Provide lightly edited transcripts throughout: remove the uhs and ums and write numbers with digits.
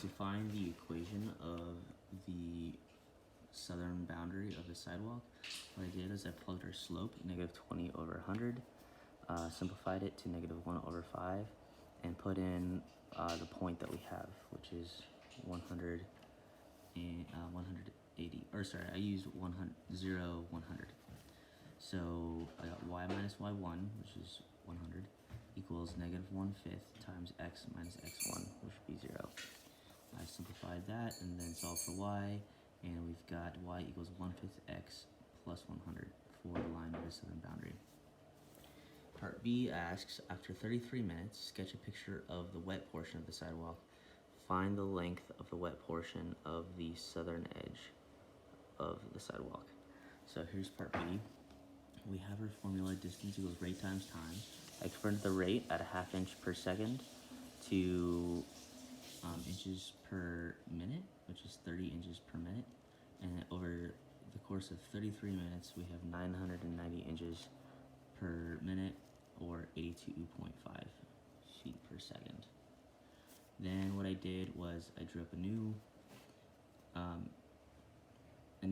to find the equation of the southern boundary of the sidewalk, what I did is I plugged our slope, -20 over 100, simplified it to -1 over 5, and put in the point that we have, which is 100 and 180, or sorry, I used 100, 0, 100. So I got y minus y1, which is 100, equals -1/5 times x minus x1, which would be 0. I simplified that and then solved for y, and we've got y equals 1/5 x plus 100 for the line of the southern boundary. Part B asks, after 33 minutes, sketch a picture of the wet portion of the sidewalk. Find the length of the wet portion of the southern edge of the sidewalk. So here's part B. We have our formula, distance equals rate times time. I converted the rate at 1/2 inch per second to inches per minute, which is 30 inches per minute. And over the course of 33 minutes, we have 990 inches per minute, or 82.5 feet per second. Then what I did was I drew up a new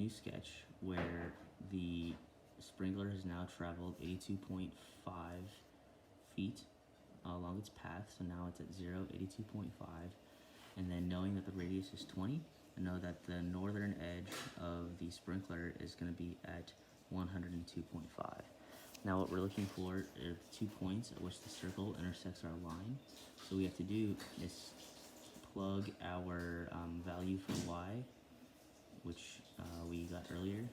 sketch where the sprinkler has now traveled 82.5 feet along its path, so now it's at 0, 82.5, and then knowing that the radius is 20, I know that the northern edge of the sprinkler is going to be at 102.5. Now what we're looking for are 2 points at which the circle intersects our line, so we have to do is plug our value for y, which we got earlier,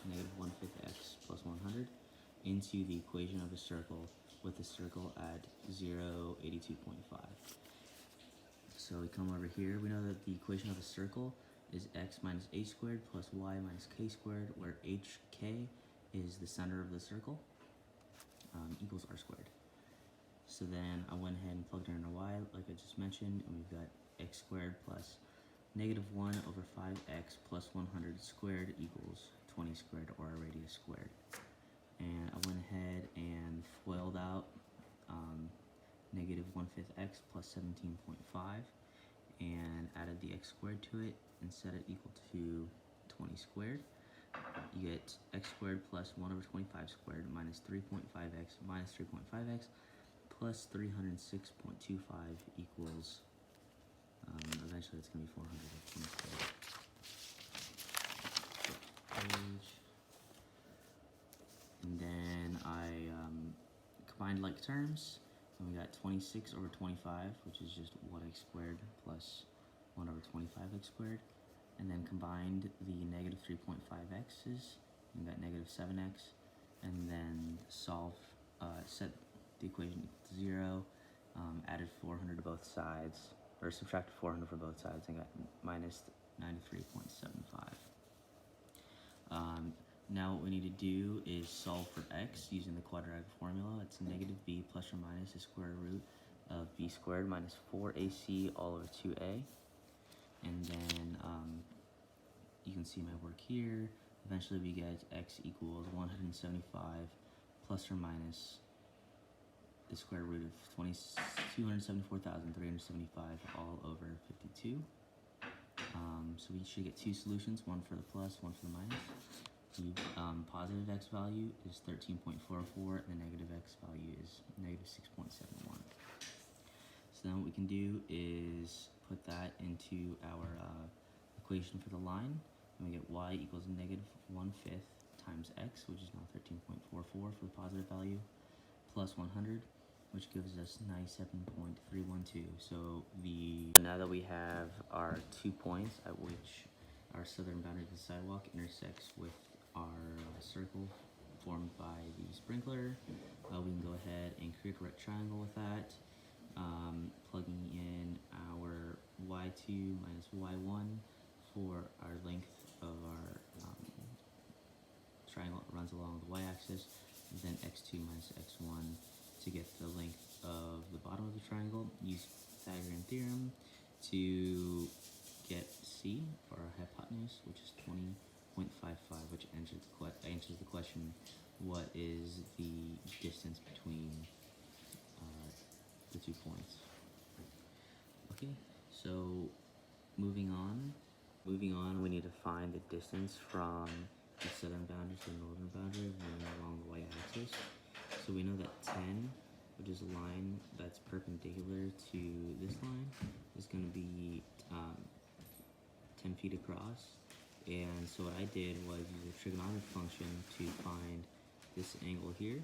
-1/5 x plus 100, into the equation of a circle with the circle at 0, 82.5. So we come over here, we know that the equation of a circle is x minus h squared plus y minus k squared, where hk is the center of the circle, equals r squared. So then I went ahead and plugged in our y, like I just mentioned, and we've got x squared plus -1 over 5x plus 100 squared equals 20 squared, or a radius squared. And I went ahead and FOILed out -1/5 x plus 17.5 and added the x squared to it and set it equal to 20 squared. You get x squared plus 1 over 25 squared minus 3.5x minus 3.5x plus 306.25 equals, eventually it's going to be 420 squared. And then I combined like terms, and we got 26 over 25, which is just 1x squared plus 1 over 25x squared, and then combined the -3.5x's, and got -7x, and then set the equation equal to 0, added 400 to both sides, or subtracted 400 from both sides, and got minus 93.75. Now what we need to do is solve for x using the quadratic formula. It's -b plus or minus the square root of b squared minus 4ac all over 2a. And then you can see my work here. Eventually we get x equals 175 plus or minus the square root of 274,375 all over 52. So we should get two solutions, one for the plus, one for the minus. The positive x value is 13.44, and the negative x value is -6.71. So then what we can do is put that into our equation for the line, and we get y equals -1/5 times x, which is now 13.44 for the positive value, plus 100, which gives us 97.312. So now that we have our 2 points at which our southern boundary of the sidewalk intersects with our circle formed by the sprinkler, we can go ahead and create a right triangle with that, plugging in our y2 minus y1 for our length of our triangle that runs along the y-axis, and then x2 minus x1 to get the length of the bottom of the triangle. Use Pythagorean theorem to get c for our hypotenuse, which is 20.55, which answers the question, what is the distance between the 2 points? Okay, so Moving on, we need to find the distance from the southern boundary to the northern boundary running along the y-axis. So we know that 10, which is a line that's perpendicular to this line, is going to be 10 feet across. And so what I did was use a trigonometric function to find this angle here.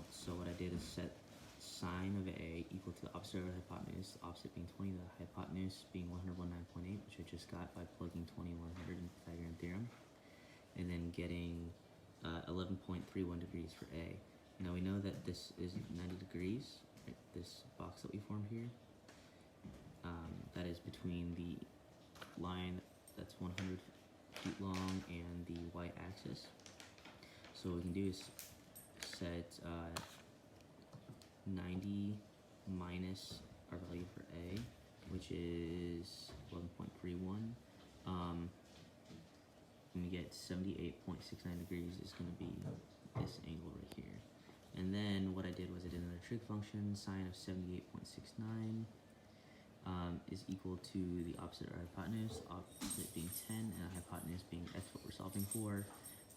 So what I did is set sine of A equal to the opposite of the hypotenuse, the opposite being 20, the hypotenuse being 101.9.8, which I just got by plugging 2100 in Pythagorean theorem, and then getting 11.31 degrees for A. Now we know that this is 90 degrees, right? This box that we formed here. That is between the line that's 100 feet long and the y-axis. So what we can do is set 90 minus our value for A, which is 11.31. And we get 78.69 degrees is going to be this angle right here. And then what I did was I did another trig function. Sine of 78.69 is equal to the opposite of our hypotenuse, opposite being 10, and the hypotenuse being x, what we're solving for,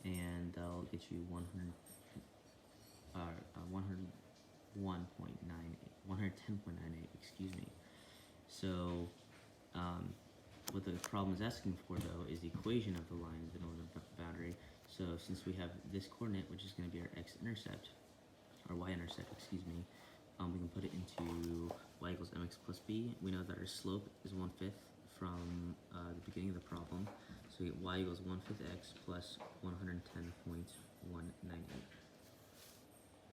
and that'll get you 110.98, excuse me. So what the problem is asking for, though, is the equation of the line of the northern boundary. So since we have this coordinate, which is going to be our x-intercept, or y-intercept, excuse me, we can put it into y equals mx plus b. We know that our slope is 1/5 from the beginning of the problem. So we get y equals 1/5 x plus 110.198.